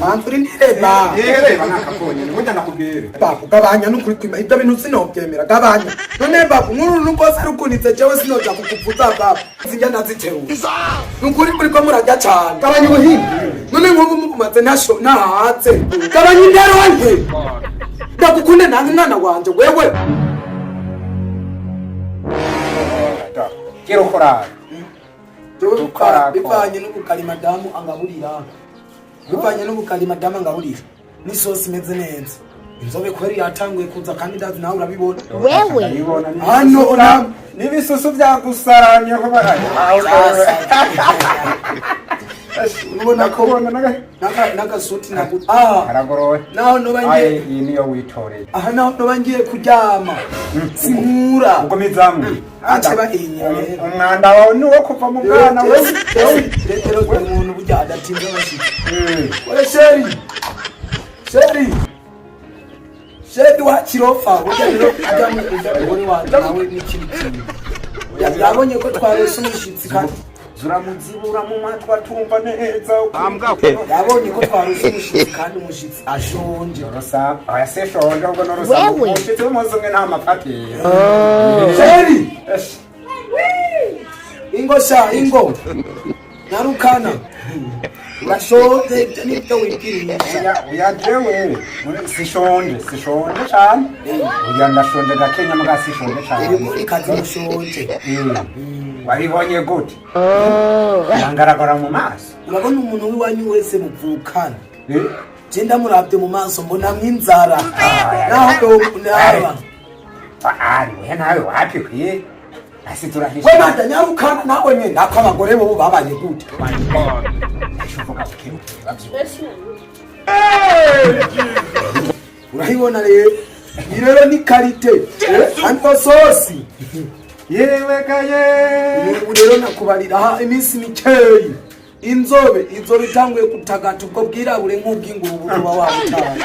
Manfuri ndireba. Reba nakabonye ngoja nakubwire. Babu gabanya nukuri kwima ibyo bintu sinobyemera gabanya. None babu nkuru nukose rukunitse jewe sinoja kukuvuza babu. Zinjya nazitewe. Nukuri muri ko murajya cyane. Gabanya ubuhinga. None nkubu mukumaze nasho nahatse. Gabanya indero wanjye. Ndagukunde nange mwana wanje wewe. Kero korara. Bivanye n'ubukari madamu angaburira. Bivanye n'ubukari madamu angaburira. N'isosi imeze neza. Inzobe kweri yatanguye kuza kandi ndazi nawe urabibona. Wewe. Hano n'ibisusu byagusaranye ko baraye. Ubona ko n'agasuti naguta. Aragorowe. Naho no bangiye. Iyi niyo witoreye. Aha naho no bangiye kuryama. Simura. Uko mizamwe. Acha bahinya. Umwanda wawe ni wo kuva mu bwana we. Rero umuntu burya adatinze bashika. Oya sheri. Sheri wa kirofa burya rero ajyamo uri wanje nawe n'ikindi kintu. Yabonye ko twarose umushitsi kandi zuramuzibura mu matwa tumva neza. Yabonye ko twarose umushitsi kandi umushitsi ashonje. Rosa, aya se shonje ubwo no rosa. Umushitsi w'umuzungu nta mapati. Sheri. Ingo narukana urashonje n'ibyo wibwirisha uya jewe sishonje cyane uya ndashonje gakenya muga sishonje cyane muri kazi mushonje wabibonye gute yangaragara mu maso urabona umuntu wiwanyu wese muvukana je ndamuravye mu maso mbona mwinzara naho ndaba ari we nawe wapi kwiye asi turahisha we manda nyarukana nawe nyene nako abagore bo babaye gute urahibona rero ni karite anto sosi yewe gaye rero nakubarira ha iminsi mikeyi inzobe itanguye gutagata ubwo bwirabure nk'ubw'ingurube uba wabutaye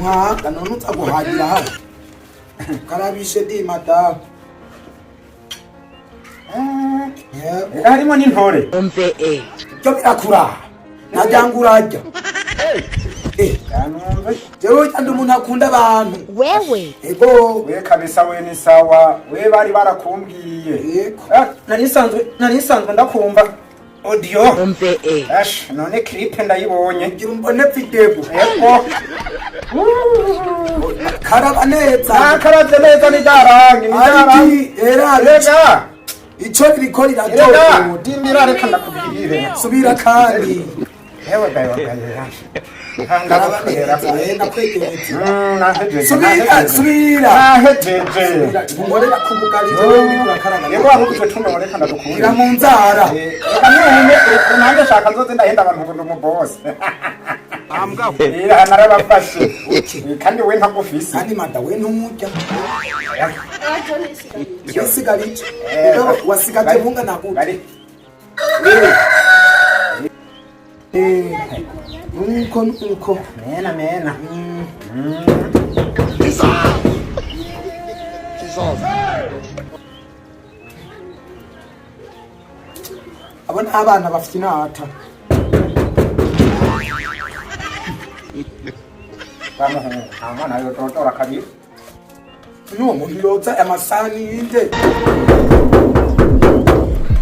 mwaka none utaguhagira hano karabishe di madamu harimo n'intore byo birakura najyanga urajya jewe cyandi umuntu akunda abantu wewe we kabisa we ni sawa we bari barakumbwiye narisanzwe ndakumva audio none clip ndayibonye ngira mbone video karaba neza karaze neza ni darangi era ico biriko riradodo dindira reka ndakubwire subira kandi ewe gayo Ngorera kubugarije urakaranga yego arutwe tunga reka ndakubwira ira mu nzara nange shaka nzoze ndahenda abantu ngo ndumubose ira narabafashe kandi we ntagufise kandi manda we ntumujya yasigarije wasigaje munga nakuti nuko mena abona abana bafite inata amana yo totora kabiri nuwo muntu yoza amasani yinde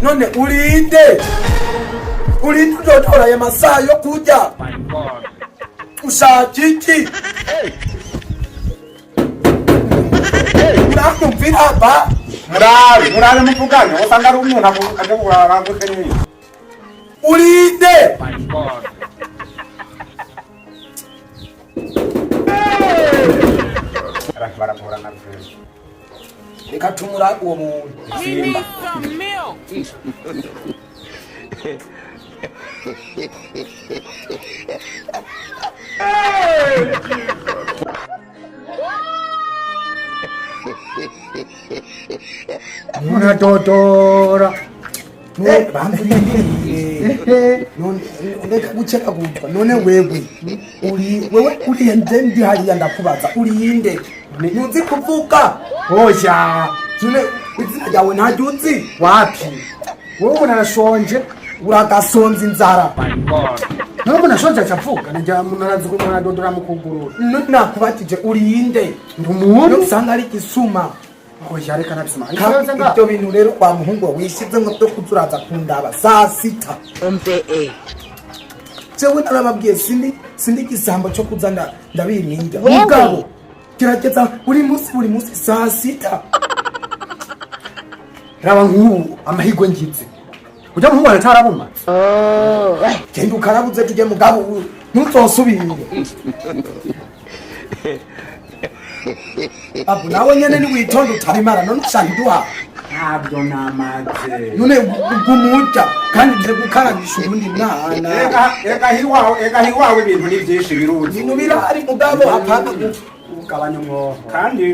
none urinde utotora ya masaha yo kurya ushaka iki urakumvira ba murabe muvugane usanga ari umuntu aje kurarangutse n'ibindi urinde baravura na vyo reka tumura uwo muntu simba munadodora none gucheka kumva none wewe uri ndi hariya ndakubaza urinde ntuzi kuvuga oya none izina ryawe ntaryuzi wapi wowe narashonje uragasonza inzara nubwo nashonje acavuga najya munarazi ko mwanadodora mu kuguru nakubatije urinde umuntu usanga ari gisuma ngo yareka nabisoma ibyo bintu rero kwa muhungu wishize ngo byo kuzuraza kundaba saa sita jewe narababwiye sindi gisambo cyo kuza ndabirinda mugabo kirageza buri munsi saa sita raba nk'ubu amahirwe ngize ujya mu mwana tarabuma genda ukarabuze tujye mugabo ntuzosubire abu nawe nyene ni witonda utabimara none ushaka duha ntabyo namaze none gumuja kandi nje gukarabisha urundi mwana ega hiwawe ibintu ni byinshi biruzi ibintu birahari mugabo apana ugabanya umwoho kandi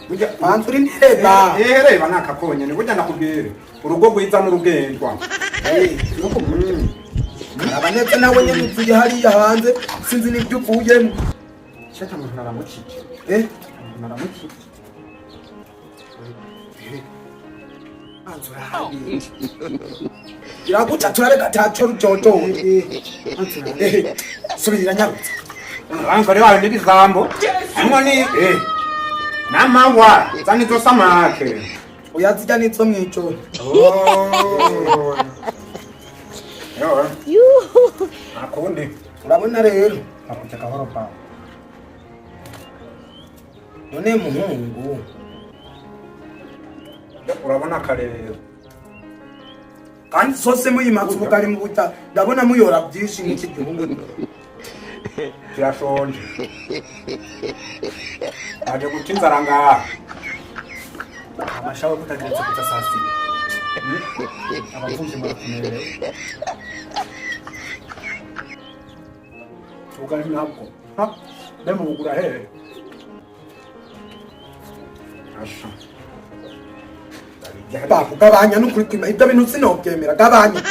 burya panzuri nireba reba nakakonyene burya nakubwire urugo rwiza n'urugendwa abanetse nawe nyene uvuye hariya hanze sinzi n'ibyo uvuyemo shaka umuntu aramukije umuntu aramukije iraguca turareka taco rujojo subira nyarutse abangore bawe n'ibizambo hamwe ni n'amahwa zanizo samake uyazijya nitso mw'ijoro akundi urabona rero akuca gahoro pawe none muhungu urabona akarero kandi sose muyimatse ubugari mu buta ndabona muyora byinshi n'iki gihugu kirashonje aje guca inzara ngaha amashawe kutageretse guca saa sita abavunje murakumerewe ubugari ntabwo ndemu bugura hehe asha babu gabanya n'ukuri kwima ibyo bintu sinobyemera gabanya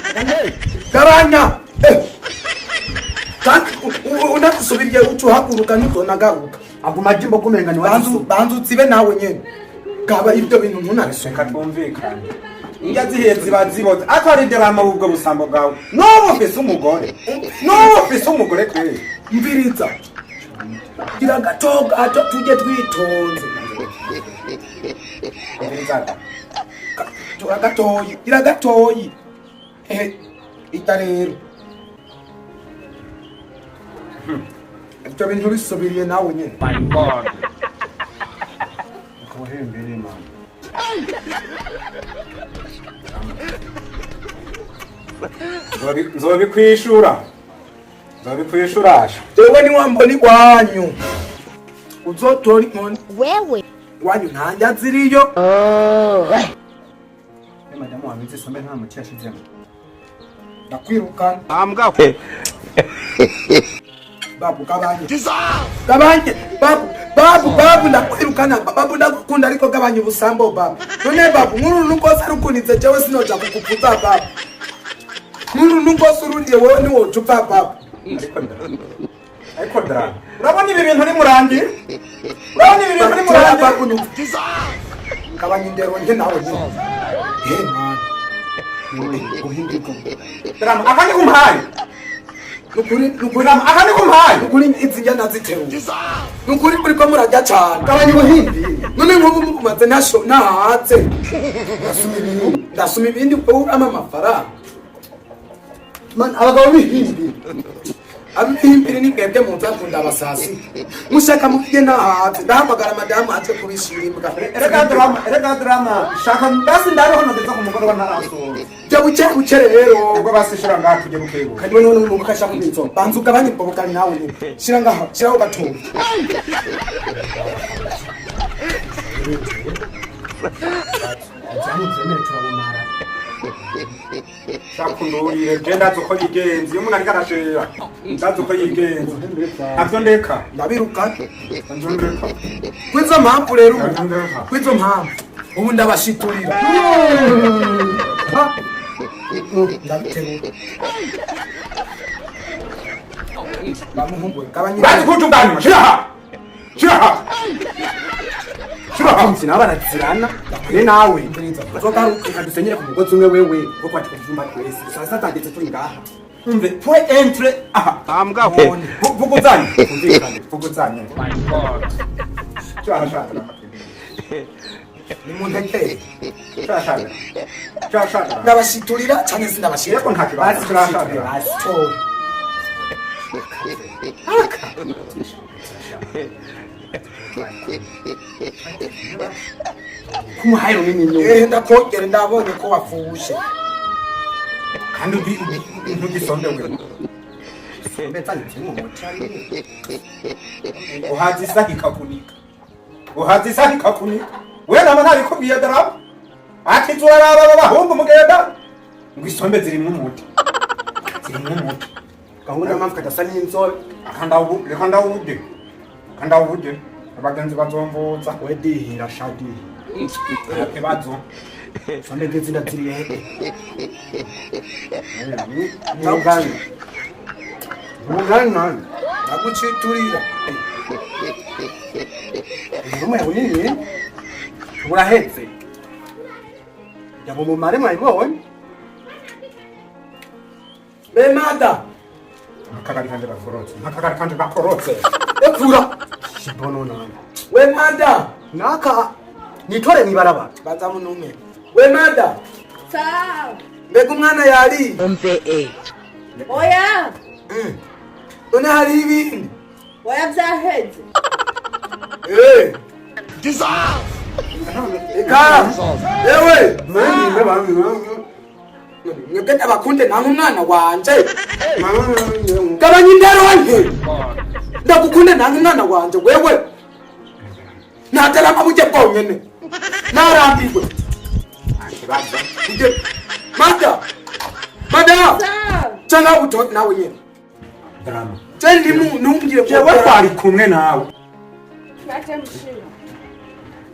kandi unadusubiriye ucuhaguruka ntuzonagaruka aguma jimbo kumenga ni banzu utsibe nawe nyene gaba ibyo bintu ntunabiseka twumvikane indya zihiye ziba ziboze atwaride bama ubwo busambo bwawe n'ubu ufise umugore kweli mbiriza gira gatoga ato tujye twitonze gira gatoyi ita rero ibyo bintu bisubiriye nawe nyene kuhembere mama nzobikwishura jewe niwambona igwanyu uzotora inkoni wewe wanyu ntanjya ziriyo madamu wabitse sombe nta muti yashizemo ndakwirukana babu gabanye babu ndakwirukana babu ndagukunda ariko gabanya ubusambo babu none babu nkuru nukose rukunitse jewe sinoja kukupfuza babu nkuru nukose ururiye wewe niwocupa babu ariko dara urabona ibi bintu ni murangi gabanya indero nje nawe drama akandi kumpaye nukuri izijya naziteruye nukuri muri ko murajya cyane gabanya ubuhimbi none nk'ubu mukumaze nahatse ndasuma ibindi urama amafaranga abagabo b'ihimbi abihimbiri ni mwebwe munza kunda abasasi mushaka mufite nahatse ndahamagara madamu aje kubishimbwa erega drama shaka basi ndaroho nageza ku mugoroba ntarasohoka jya buke rero ubwo basishira ngaha tujye bukebuka kandi none mu mukasha kubitso banzu gabanye ubukari nawe nyine shiraho gatumba shakundurire je ndazi uko yigenza iyo umuntu ariko arashera ndazi uko yigenza navyo ndeka ndabirukana navyo ndeka kwizo mpamvu rero kwizo mpamvu ubu ndabashiturira ndabiterura bamuhungu gabanya bati kutunganywa shiraha abakunzi nabo barazirana ni nawe uzogaruka dusenyere ku mugozi umwe wewe wo kwatika ivyumba twese sasa tageze turi ngaha umve point entre aha ambwa ho vuguzanye vuguzanye cyashaka ni muntekere cyashaka ndabashiturira cyane sindabashira yego nta kibazo basiturira basitora kumuhaye runini nyuma ndakongera ndabonye ko wafushe kandi ntugisondewe mbeta ntimu mutari uhazisa hikakunika we nama ntabikubiye darabu ati turaraba bahungu mugenda ngo isombe zirimwe umuti gahunda mpamvu kadasa n'inzobe kanda ubude abagenzi bazombuza wedihira shadi ikibazo sombe ngezi ndaziriye Mungana naguciturira Ngoma ya unini urahetse Yabo mu mare mayibonye Bemada akagari kanje gakorotse ekura shibono nani we mada naka nitore mwibaraba baza munume we mada sawa mbega umwana yari oya none hari ibindi oya byaheze Eka ewe mwebwe abakunde nta umwana wanje gabanya indero wanjye ndagukunde nta umwana wanje wewe natera amabuye bwonyene narambiwe mada sawa cyangwa uto nawe nyene drama Tendi numbwire jewe twari kumwe nawe baje mushira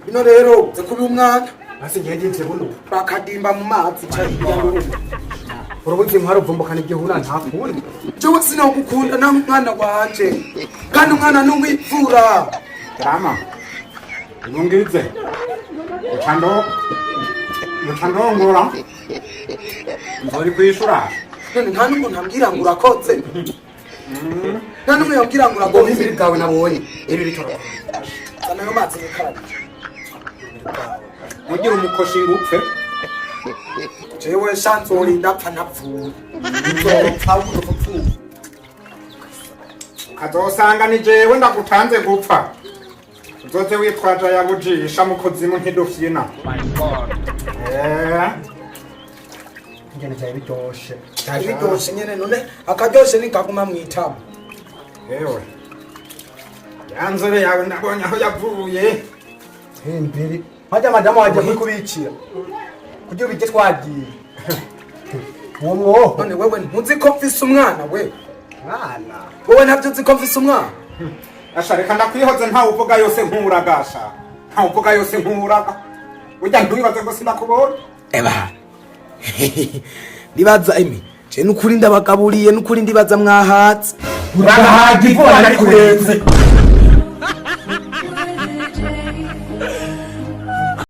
bino rero zekubi umwana basi ngenze buno bakadimba mu mazi cyane urubuze mwaro vumbukana igihura ntakundi jewe sinogukunda nta mwana wanje kandi umwana n'uwipfura drama nungize mucando ngora nzori kwishura none nta n'umuntu ambwira ngo urakotse nta n'umwe yambwira ngo ngo urakotse ibiri bwawe nabonye ibi bitoro sana yo mazi n'ikarabi mugira umukoshi ngupfe jewe shanzori ndapfa napfuye nzopfa gupfu kazosanga ni jewe ndagutanze gupfa uzoze witwaje yabujisha mu kuzimu ntidufyina ingene cyari biryoshe cyari biryoshe nyene none akaryoshe nikaguma mwitama ewe yanzore yawe ndabonye aho yavuye imbere hajya madamu wajya kubikira kugira ubige twagiye uwo mwoho none wewe ntuzi ko mfise umwana we mwana wowe ntabyo uzi ko mfise umwana ashareka ndakwihoze ntawe uvuga yose nkuragasha ntawe uvuga yose nkuraga ujya ntubibaze ngo sinakubona eba ndibaza imi je nukuri ndabagaburiye nukuri ndibaza mwahatse uragahaga ivuga arikurenze